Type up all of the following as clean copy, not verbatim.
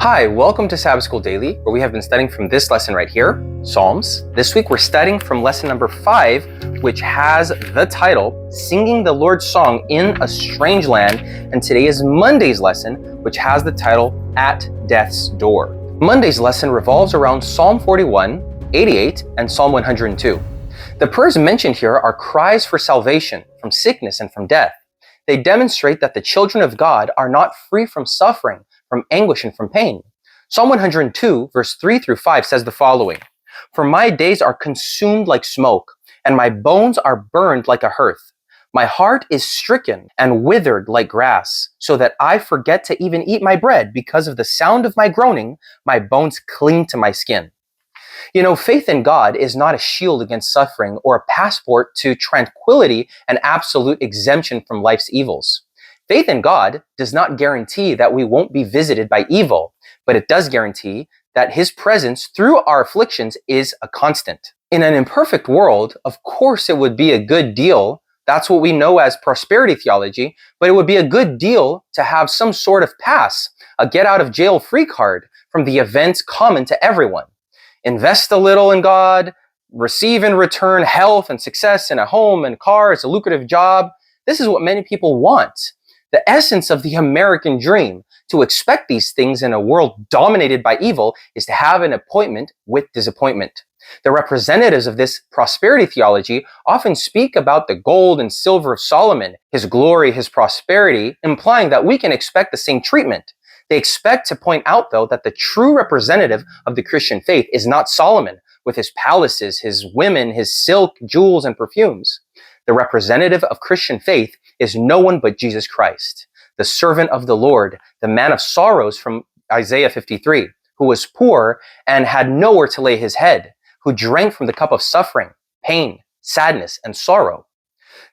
Hi, welcome to Sabbath School Daily, where we have been studying from this lesson right here, Psalms. This week we're studying from lesson number 5, which has the title, Singing the Lord's Song in a Strange Land, and today is Monday's lesson, which has the title, At Death's Door. Monday's lesson revolves around Psalm 41, 88, and Psalm 102. The prayers mentioned here are cries for salvation from sickness and from death. They demonstrate that the children of God are not free from suffering, from anguish and from pain. Psalm 102, verse 3 through 5 says the following, "For my days are consumed like smoke, and my bones are burned like a hearth. My heart is stricken and withered like grass, so that I forget to even eat my bread because of the sound of my groaning, my bones cling to my skin." You know, faith in God is not a shield against suffering or a passport to tranquility and absolute exemption from life's evils. Faith in God does not guarantee that we won't be visited by evil, but it does guarantee that His presence through our afflictions is a constant. In an imperfect world, of course it would be a good deal. That's what we know as prosperity theology, but it would be a good deal to have some sort of pass, a get out of jail free card from the events common to everyone. Invest a little in God, receive in return health and success in a home and cars, a lucrative job. This is what many people want. The essence of the American dream, to expect these things in a world dominated by evil, is to have an appointment with disappointment. The representatives of this prosperity theology often speak about the gold and silver of Solomon, his glory, his prosperity, implying that we can expect the same treatment. They expect to point out, though, that the true representative of the Christian faith is not Solomon, with his palaces, his women, his silk, jewels, and perfumes. The representative of Christian faith is no one but Jesus Christ, the servant of the Lord, the man of sorrows from Isaiah 53, who was poor and had nowhere to lay his head, who drank from the cup of suffering, pain, sadness, and sorrow.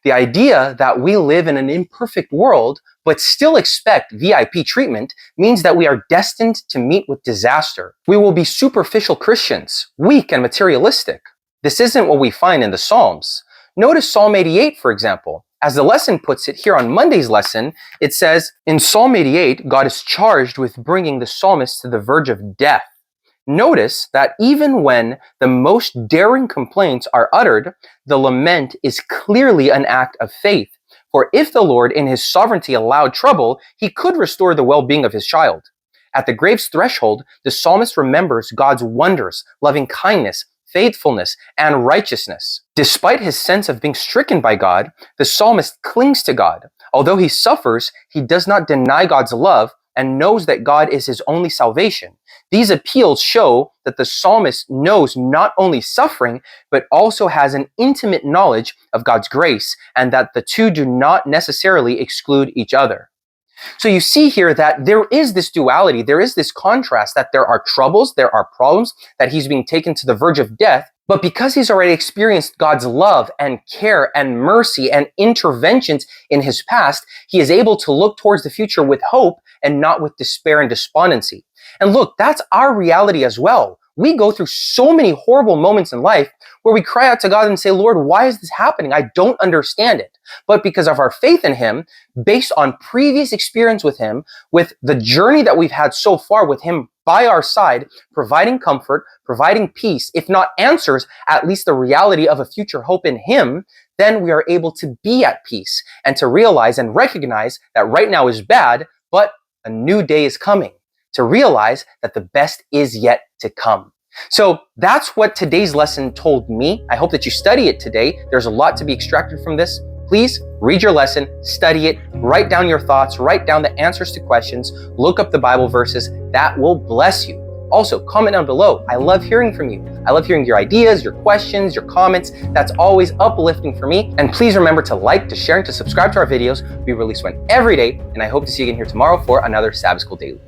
The idea that we live in an imperfect world but still expect VIP treatment means that we are destined to meet with disaster. We will be superficial Christians, weak and materialistic. This isn't what we find in the Psalms. Notice Psalm 88, for example. As the lesson puts it here on Monday's lesson, it says, in Psalm 88, God is charged with bringing the psalmist to the verge of death. Notice that even when the most daring complaints are uttered, the lament is clearly an act of faith. For if the Lord in His sovereignty allowed trouble, He could restore the well-being of His child. At the grave's threshold, the psalmist remembers God's wonders, loving kindness, faithfulness, and righteousness. Despite his sense of being stricken by God, the psalmist clings to God. Although he suffers, he does not deny God's love and knows that God is his only salvation. These appeals show that the psalmist knows not only suffering, but also has an intimate knowledge of God's grace, and that the two do not necessarily exclude each other. So you see here that there is this duality, there is this contrast, that there are troubles, there are problems, that he's being taken to the verge of death, but because he's already experienced God's love and care and mercy and interventions in his past, he is able to look towards the future with hope and not with despair and despondency. And look, that's our reality as well. We go through so many horrible moments in life where we cry out to God and say, Lord, why is this happening? I don't understand it. But because of our faith in Him, based on previous experience with Him, with the journey that we've had so far with Him by our side, providing comfort, providing peace, if not answers, at least the reality of a future hope in Him, then we are able to be at peace and to realize and recognize that right now is bad, but a new day is coming. To realize that the best is yet to come. So that's what today's lesson told me. I hope that you study it today. There's a lot to be extracted from this. Please read your lesson, study it, write down your thoughts, write down the answers to questions, look up the Bible verses. That will bless you. Also, comment down below. I love hearing from you. I love hearing your ideas, your questions, your comments. That's always uplifting for me. And please remember to like, to share, and to subscribe to our videos. We release one every day, and I hope to see you again here tomorrow for another Sabbath School Daily.